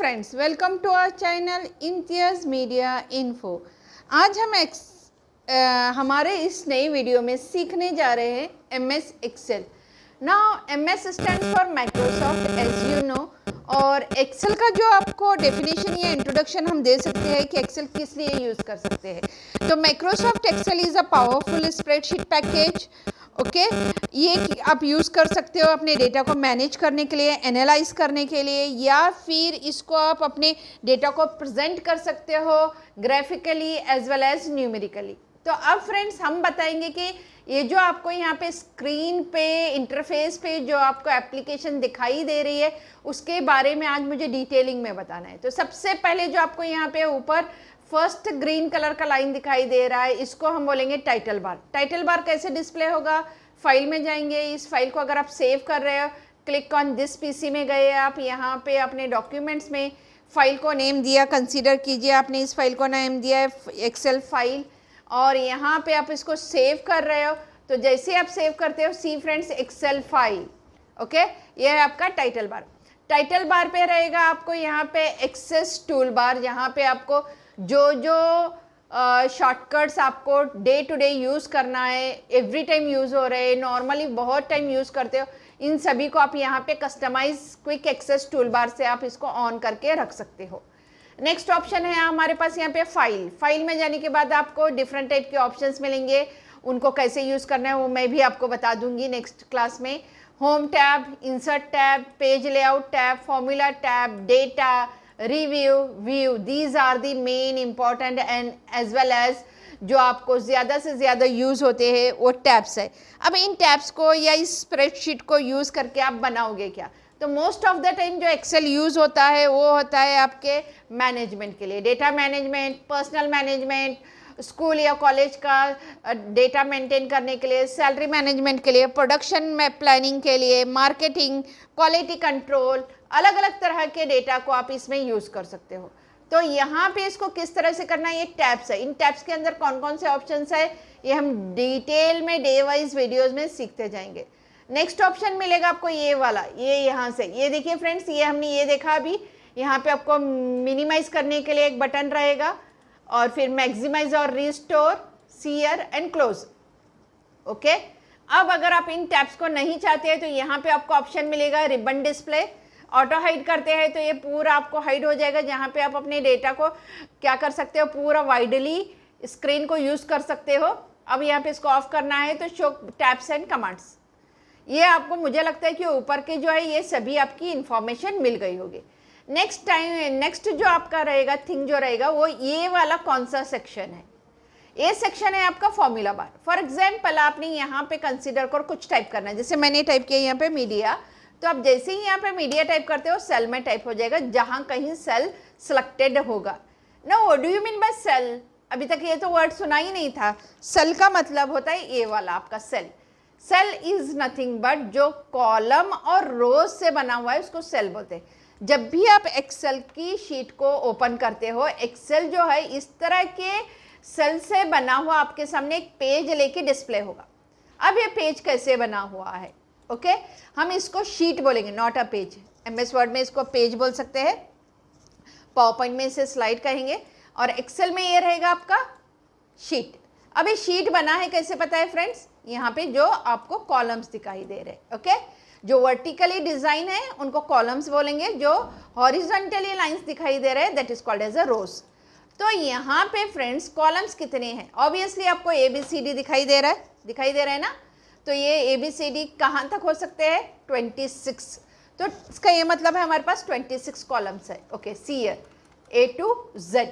Friends, welcome to our channel Imtiaz Media Info. आज हम हमारे इस नई वीडियो में सीखने जा रहे हैं MS Excel. Now MS stand for Microsoft as you know. और एक्सेल का जो आपको डेफिनेशन या इंट्रोडक्शन हम दे सकते हैं कि एक्सेल किस लिए यूज़ कर सकते हैं। तो Microsoft Excel is a powerful spreadsheet package. Okay, ये आप यूज़ कर सकते हो अपने डेटा को मैनेज करने के लिए, एनालाइज करने के लिए, या फिर इसको आप अपने डेटा को प्रेजेंट कर सकते हो graphically as well as numerically. तो अब फ्रेंड्स हम बताएंगे कि ये जो आपको यहाँ पे स्क्रीन पे इंटरफेस पे जो आपको एप्लीकेशन दिखाई दे रही है उसके बारे में आज मुझे डिटेलिंग में बताना है। तो सबसे पहले जो आपको यहाँ पे ऊपर फर्स्ट ग्रीन कलर का लाइन दिखाई दे रहा है, इसको हम बोलेंगे टाइटल बार। टाइटल बार कैसे डिस्प्ले होगा? फाइल में जाएंगे, इस फाइल को अगर आप सेव कर रहे हो, क्लिक ऑन दिस पीसी में गए आप, यहाँ पे अपने डॉक्यूमेंट्स में फाइल को नेम दिया, कंसीडर कीजिए आपने इस फाइल को नेम दिया है एक्सेल फाइल, और यहाँ पे आप इसको सेव कर रहे हो। तो जैसे आप सेव करते हो, सी फ्रेंड्स एक्सेल फाइल, ओके, ये है आपका टाइटल बार। टाइटल बार पे रहेगा आपको यहाँ पे एक्सेस टूल बार, यहाँ पे आपको जो शॉर्टकट्स आपको डे टू डे यूज़ करना है, एवरी टाइम यूज़ हो रहे हैं, नॉर्मली बहुत टाइम यूज़ करते हो, इन सभी को आप यहाँ पे customise quick access tool bar से आप इसको ऑन करके रख सकते हो। नेक्स्ट ऑप्शन है हमारे पास यहाँ पे फाइल। फाइल में जाने के बाद आपको डिफरेंट टाइप के ऑप्शंस मिलेंगे, उनको कैसे यूज़ करना है वो मैं भी आपको बता दूंगी नेक्स्ट क्लास में। Home tab, insert tab, page layout tab, formula tab, data, review, view, these are the main important and as well as जो आपको ज़्यादा से ज़्यादा यूज़ होते हैं वो टैब्स है। अब इन टैब्स को या इस स्प्रेडशीट को यूज़ करके आप बनाओगे क्या? तो मोस्ट ऑफ द टाइम जो एक्सेल यूज़ होता है वो होता है आपके मैनेजमेंट के लिए, data management, personal management, school या कॉलेज का डेटा मेंटेन करने के लिए, सैलरी मैनेजमेंट के लिए, प्रोडक्शन में प्लानिंग के लिए, मार्केटिंग, क्वालिटी कंट्रोल, अलग अलग तरह के डेटा को आप इसमें यूज़ कर सकते हो। तो यहाँ पे इसको किस तरह से करना है, ये टैब्स है। इन टैब्स के अंदर कौन कौन से ऑप्शंस है ये हम डिटेल में डे वाइज वीडियोज़ में सीखते जाएंगे। नेक्स्ट ऑप्शन मिलेगा आपको ये वाला, ये यहाँ से, ये देखिए फ्रेंड्स, ये हमने ये देखा अभी, यहाँ पे आपको मिनिमाइज करने के लिए एक बटन रहेगा, और फिर मैक्सिमाइज और restore, seer and close. Okay, अब अगर आप इन टैब्स को नहीं चाहते हैं तो यहाँ पे आपको ऑप्शन मिलेगा रिबन डिस्प्ले। ऑटो हाइड करते हैं तो ये पूरा आपको हाइड हो जाएगा, जहाँ पे आप अपने डेटा को क्या कर सकते हो, पूरा वाइडली स्क्रीन को यूज़ कर सकते हो। अब यहाँ पे इसको ऑफ करना है तो शो टैब्स एंड कमांड्स, ये आपको मुझे लगता है कि ऊपर के जो है ये सभी आपकी इंफॉर्मेशन मिल गई होगी। नेक्स्ट जो आपका रहेगा थिंग जो रहेगा वो ये वाला कौन सा सेक्शन है? ये सेक्शन है आपका फॉर्मूला बार। फॉर एग्जाम्पल आपने यहाँ पे कंसीडर कर कुछ टाइप करना है, जैसे मैंने टाइप किया यहाँ पे मीडिया, तो आप जैसे ही यहाँ पे मीडिया टाइप करते हो सेल में टाइप हो जाएगा जहाँ कहीं सेल सिलेक्टेड होगा ना। What do you mean by cell? अभी तक ये तो वर्ड सुना ही नहीं था। सेल का मतलब होता है ये वाला आपका cell. Cell is nothing but जो कॉलम और रोज से बना हुआ है उसको सेल बोलते हैं। जब भी आप एक्सेल की शीट को ओपन करते हो, एक्सेल जो है इस तरह के सेल से बना हुआ आपके सामने एक पेज लेके डिस्प्ले होगा। अब ये पेज कैसे बना हुआ है? ओके, हम इसको शीट बोलेंगे, not a page. MS word में इसको पेज बोल सकते हैं, पावर पॉइंट में इसे स्लाइड कहेंगे, और एक्सेल में ये रहेगा आपका शीट। अब ये शीट बना है कैसे पता है फ्रेंड्स? यहाँ पे जो आपको कॉलम्स दिखाई दे रहे हैं, ओके, जो वर्टिकली डिजाइन है उनको कॉलम्स बोलेंगे, जो हॉरिजॉन्टली लाइंस दिखाई दे रहे हैं that is called as a rows. तो यहाँ पे फ्रेंड्स कॉलम्स कितने हैं? ऑब्वियसली आपको ABCD दिखाई दे रहा है ना। तो ये ABCD कहाँ तक हो सकते हैं? 26। तो इसका ये मतलब है हमारे पास 26 कॉलम्स है। Okay, see A to Z।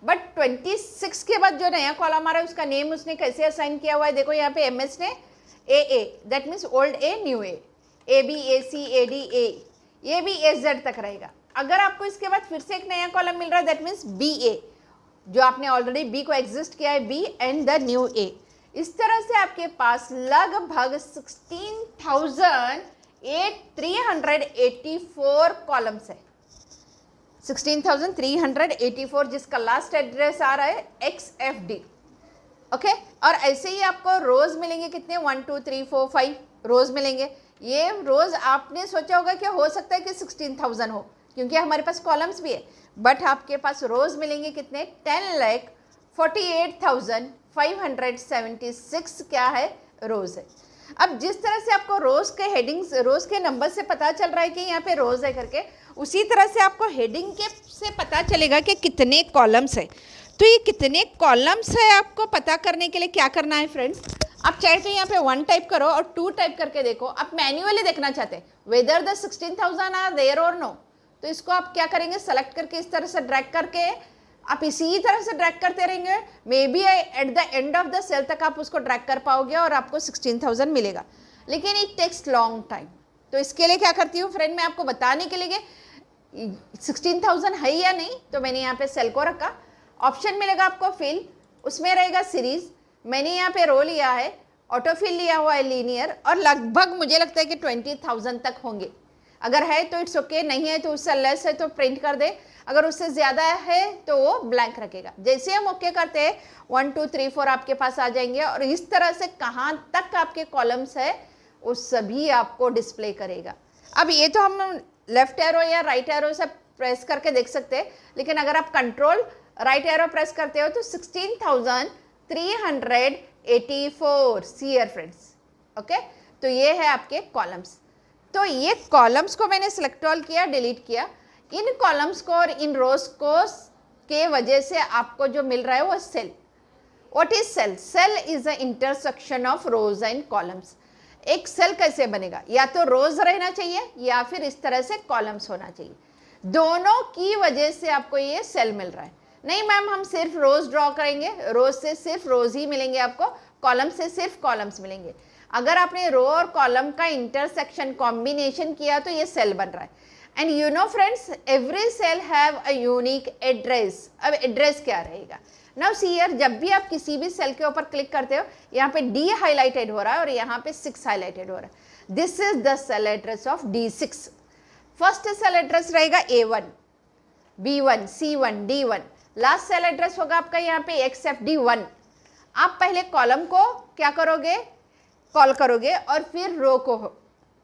But 26 के बाद जो नया कॉलम आ रहा है उसका नेम उसने कैसे असाइन किया हुआ है? देखो यहाँ पे MS ने AA, that means old A new A, AB AC AD A, ये भी AZ तक रहेगा। अगर आपको इसके बाद फिर से एक नया कॉलम मिल रहा है दैट मीन्स BA, जो आपने ऑलरेडी B को एग्जिस्ट किया है, B and the new A। इस तरह से आपके पास लगभग 16,384 कॉलम्स है। 16,384 जिसका लास्ट एड्रेस आ रहा है XFD। ओके, और ऐसे ही आपको रोज मिलेंगे कितने? 1 2 3 4 5 रोज मिलेंगे। ये रोज आपने सोचा होगा कि हो सकता है कि 16,000 हो, क्योंकि हमारे पास कॉलम्स भी है, बट आपके पास रोज मिलेंगे कितने, 10,48,576 क्या है, रोज है। अब जिस तरह से आपको रोज के हेडिंग्स, रोज के नंबर से पता चल रहा है कि यहाँ पे रोज है करके, उसी तरह से आपको हेडिंग के से पता चलेगा कि कितने कॉलम्स है। तो ये कितने कॉलम्स है आपको पता करने के लिए क्या करना है फ्रेंड्स, आप चाहे तो यहाँ पे 1 टाइप करो और 2 टाइप करके देखो। आप मैन्युअली देखना चाहते हैं वेदर द 16,000 आर देयर और नो, तो इसको आप क्या करेंगे, सेलेक्ट करके इस तरह से ड्रैग करके आप इसी तरह से ड्रैग करते रहेंगे, maybe at the end of the cell तक आप उसको ड्रैग कर पाओगे और आपको 16,000 मिलेगा, लेकिन इट टेक्स लॉन्ग टाइम। तो इसके लिए क्या करती हूँ फ्रेंड, मैं आपको बताने के लिए 16,000 है या नहीं, तो मैंने यहाँ पे सेल को रखा, ऑप्शन मिलेगा आपको फिल, उसमें रहेगा सीरीज, मैंने यहाँ पे रो लिया है, ऑटोफिल लिया हुआ है लीनियर, और लगभग मुझे लगता है कि 20,000 तक होंगे। अगर है तो इट्स ओके, नहीं है तो उससे लेस है तो प्रिंट कर दे, अगर उससे ज़्यादा है तो वो ब्लैंक रखेगा। जैसे हम ओके करते हैं 1 2 3 4 आपके पास आ जाएंगे, और इस तरह से कहाँ तक आपके कॉलम्स है वो सभी आपको डिस्प्ले करेगा। अब ये तो हम लेफ्ट एरो या राइट एरो से प्रेस करके देख सकते हैं, लेकिन अगर आप कंट्रोल राइट एरो प्रेस करते हो तो 16,384 सीयर फ्रेंड्स। ओके, तो ये है आपके कॉलम्स। तो ये कॉलम्स को मैंने सेलेक्ट ऑल किया, डिलीट किया। इन कॉलम्स को और इन रोज को के वजह से आपको जो मिल रहा है वो cell. What is cell? Cell is the intersection of rows and columns. एक सेल कैसे बनेगा, या तो रोज रहना चाहिए या फिर इस तरह से कॉलम्स होना चाहिए, दोनों की वजह से आपको ये सेल मिल रहा है। नहीं मैम हम सिर्फ रोज ड्रॉ करेंगे, रोज से सिर्फ रोज ही मिलेंगे आपको, कॉलम से सिर्फ कॉलम्स मिलेंगे। अगर आपने रो और कॉलम का इंटरसेक्शन कॉम्बिनेशन किया तो ये सेल बन रहा है। And you know friends, every cell have a unique address. अब एड्रेस क्या रहेगा, नाउ सी हियर, जब भी आप किसी भी सेल के ऊपर क्लिक करते हो, यहाँ पे D हाईलाइटेड हो रहा है और यहाँ पे 6 हाईलाइटेड हो रहा है। This is the cell address of D6। First cell address रहेगा A1, B1, C1, D1। Last cell address होगा आपका यहाँ पे XFD1। आप पहले कॉलम को क्या करोगे, कॉल करोगे, और फिर रो को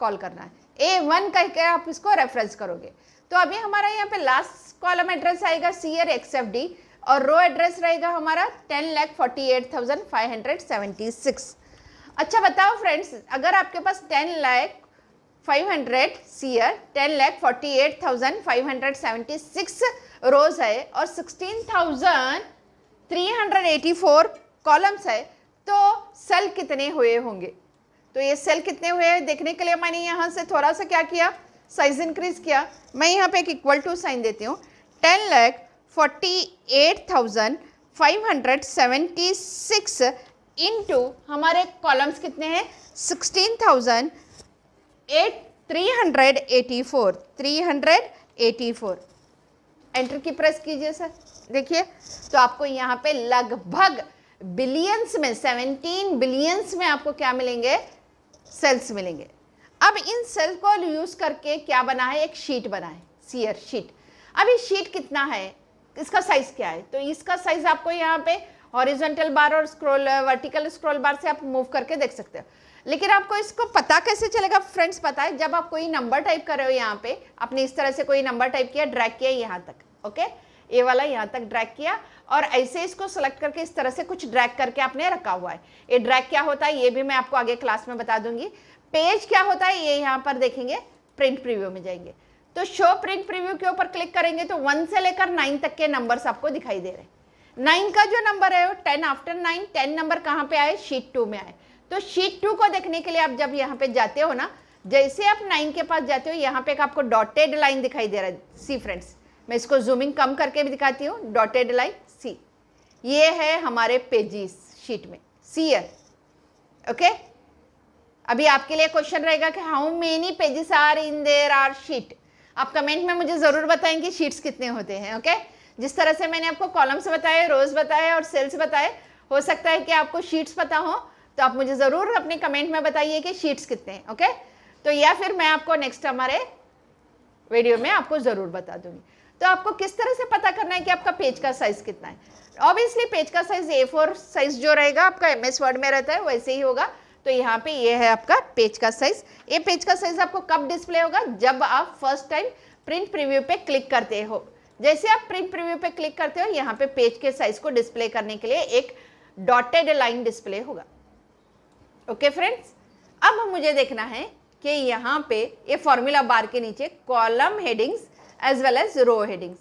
कॉल करना है। A1 कह के आप इसको रेफरेंस करोगे। तो अभी हमारा यहाँ पे लास्ट कॉलम एड्रेस आएगा CR XFD, और रो एड्रेस रहेगा हमारा 10,48,576। अच्छा बताओ फ्रेंड्स, अगर आपके पास 10,500 CR 10,48,576 रोज है और 16,384 कॉलम्स है, तो सेल कितने हुए होंगे। तो ये सेल कितने हुए हैं देखने के लिए मैंने यहाँ से थोड़ा सा क्या किया, साइज इंक्रीज किया। मैं यहाँ पे एक इक्वल टू साइन देती हूँ। 10,48,576 इंटू हमारे कॉलम्स कितने हैं 16,384 एंटर की प्रेस कीजिए सर। देखिए तो आपको यहाँ पे लगभग बिलियंस में 17 बिलियंस में आपको क्या मिलेंगे, सेल्स मिलेंगे। अब इन सेल को यूज करके क्या बना है, एक शीट बना है, सीयर शीट। अब ये शीट कितना है, इसका साइज क्या है, तो इसका साइज आपको यहाँ पे हॉरिजॉन्टल बार और स्क्रॉल वर्टिकल स्क्रॉल बार से आप मूव करके देख सकते हो। लेकिन आपको इसको पता कैसे चलेगा फ्रेंड्स, पता है जब आप कोई नंबर टाइप कर रहे हो, यहाँ पे आपने इस तरह से कोई नंबर टाइप किया, ड्रैग किया यहाँ तक, ओके, ये वाला यहाँ तक ड्रैग किया, और ऐसे इसको सेलेक्ट करके इस तरह से कुछ ड्रैग करके आपने रखा हुआ है। ये ड्रैग क्या होता है ये भी मैं आपको आगे क्लास में बता दूंगी। पेज क्या होता है ये यहाँ पर देखेंगे, प्रिंट प्रीव्यू में जाएंगे तो शो प्रिंट प्रीव्यू के ऊपर क्लिक करेंगे तो 1 से लेकर 9 तक के नंबर्स आपको दिखाई दे रहे हैं। 9 का जो नंबर है वो 10 आफ्टर 9, 10 नंबर कहाँ पे आए, शीट 2 में आए। तो शीट 2 को देखने के लिए आप जब यहाँ पे जाते हो ना, जैसे आप 9 के पास जाते हो, यहाँ पे एक आपको डॉटेड लाइन दिखाई दे रहा है। सी फ्रेंड्स, मैं इसको जूमिंग कम करके भी दिखाती हूँ, डॉटेड लाइन सी, ये है हमारे पेजेस शीट में, सीयर, ओके। अभी आपके लिए क्वेश्चन रहेगा कि how many pages are in there are sheet. आप कमेंट में मुझे ज़रूर बताएं कि शीट्स कितने होते हैं, ओके। जिस तरह से मैंने आपको कॉलम्स बताए, रोज बताए और सेल्स बताए, हो सकता है कि आपको शीट्स पता हो, तो आप मुझे ज़रूर अपने कमेंट में बताइए कि शीट्स कितने हैं, ओके। तो या फिर मैं आपको नेक्स्ट हमारे वीडियो में आपको ज़रूर बता दूंगी। तो आपको किस तरह से पता करना है कि आपका पेज का साइज़ कितना है। ऑब्वियसली पेज का साइज़ A4 साइज़ जो रहेगा आपका MS वर्ड में रहता है वैसे ही होगा। तो यहाँ पे ये है आपका पेज का साइज। ये पेज का साइज आपको कब डिस्प्ले होगा, जब आप फर्स्ट टाइम प्रिंट प्रीव्यू पे क्लिक करते हो। जैसे आप प्रिंट प्रीव्यू पे क्लिक करते हो, यहाँ पे पेज के साइज को डिस्प्ले करने के लिए एक डॉटेड लाइन डिस्प्ले होगा। ओके फ्रेंड्स, अब मुझे देखना है कि यहाँ पे ये फॉर्मूला बार के नीचे column headings as well as row headings.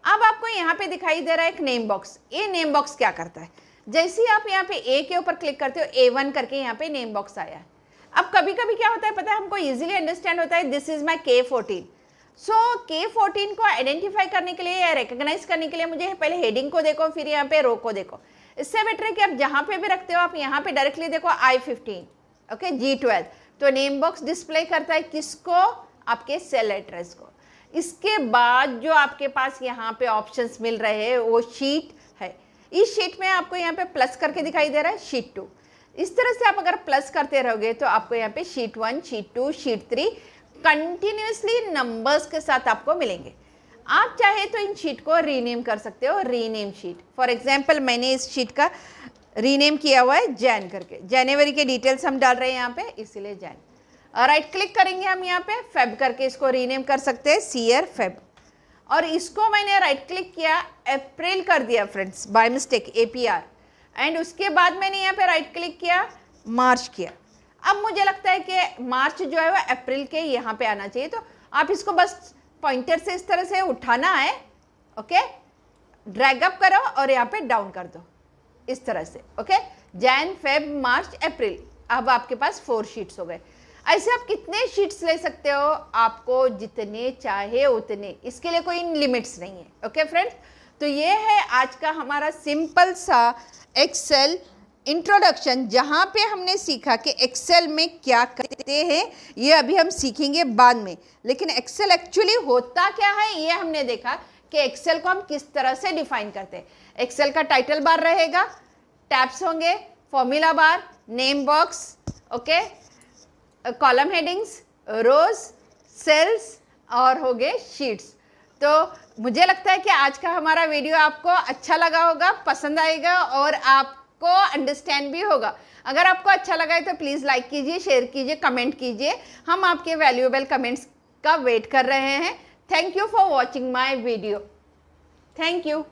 अब आपको यहाँ पे दिखाई दे रहा है एक नेम बॉक्स। ये नेम बॉक्स क्या करता है, जैसे ही आप यहाँ पे ए के ऊपर क्लिक करते हो, A1 करके यहाँ पे नेम बॉक्स आया है। अब कभी कभी क्या होता है पता है, हमको इजीली अंडरस्टैंड होता है, this is my K14। So K14 को आइडेंटिफाई करने के लिए या रिकग्नाइज करने के लिए मुझे पहले हेडिंग को देखो, फिर यहाँ पे रो को देखो। इससे बेटर है कि आप जहाँ पे भी रखते हो, आप यहाँ पे डायरेक्टली देखो I15, ओके, G12। तो नेम बॉक्स डिस्प्ले करता है किसको, आपके सेल एड्रेस को। इसके बाद जो आपके पास यहाँ पे ऑप्शंस मिल रहे हैं वो शीट है। इस शीट में आपको यहाँ पे प्लस करके दिखाई दे रहा है शीट 2। इस तरह से आप अगर प्लस करते रहोगे तो आपको यहाँ पे sheet 1, sheet 2, sheet 3 continuously numbers के साथ आपको मिलेंगे। आप चाहे तो इन शीट को रीनेम कर सकते हो, रीनेम शीट। फॉर एग्जाम्पल मैंने इस शीट का रीनेम किया हुआ है जैन करके, जनवरी के डिटेल्स हम डाल रहे हैं यहाँ पे, इसीलिए जैन। राइट क्लिक करेंगे हम यहाँ पे, फेब करके इसको रीनेम कर सकते हैं, सीयर फेब। और इसको मैंने राइट क्लिक किया, अप्रैल कर दिया friends by mistake, APR। And उसके बाद मैंने यहाँ पे राइट क्लिक किया, मार्च किया। अब मुझे लगता है कि मार्च जो है वो अप्रैल के यहाँ पे आना चाहिए, तो आप इसको बस पॉइंटर से इस तरह से उठाना है, ओके, ड्रैग अप करो और यहाँ पे डाउन कर दो इस तरह से, ओके। जैन, फेब, मार्च, अप्रैल, अब आपके पास 4 शीट्स हो गए। ऐसे आप कितने शीट्स ले सकते हो, आपको जितने चाहे उतने, इसके लिए कोई लिमिट्स नहीं है, ओके फ्रेंड्स। तो ये है आज का हमारा सिंपल सा एक्सेल इंट्रोडक्शन, जहाँ पे हमने सीखा कि एक्सेल में क्या करते हैं, ये अभी हम सीखेंगे बाद में। लेकिन एक्सेल एक्चुअली होता क्या है ये हमने देखा कि एक्सेल को हम किस तरह से डिफाइन करते हैं। एक्सेल का टाइटल बार रहेगा, टैब्स होंगे, formula bar, name box, okay, column headings, rows, cells और हो गए शीट्स। तो मुझे लगता है कि आज का हमारा वीडियो आपको अच्छा लगा होगा, पसंद आएगा और आपको अंडरस्टैंड भी होगा। अगर आपको अच्छा लगा है तो प्लीज़ लाइक कीजिए, शेयर कीजिए, कमेंट कीजिए। हम आपके वैल्यूएबल कमेंट्स का वेट कर रहे हैं। Thank you for watching my video. Thank you.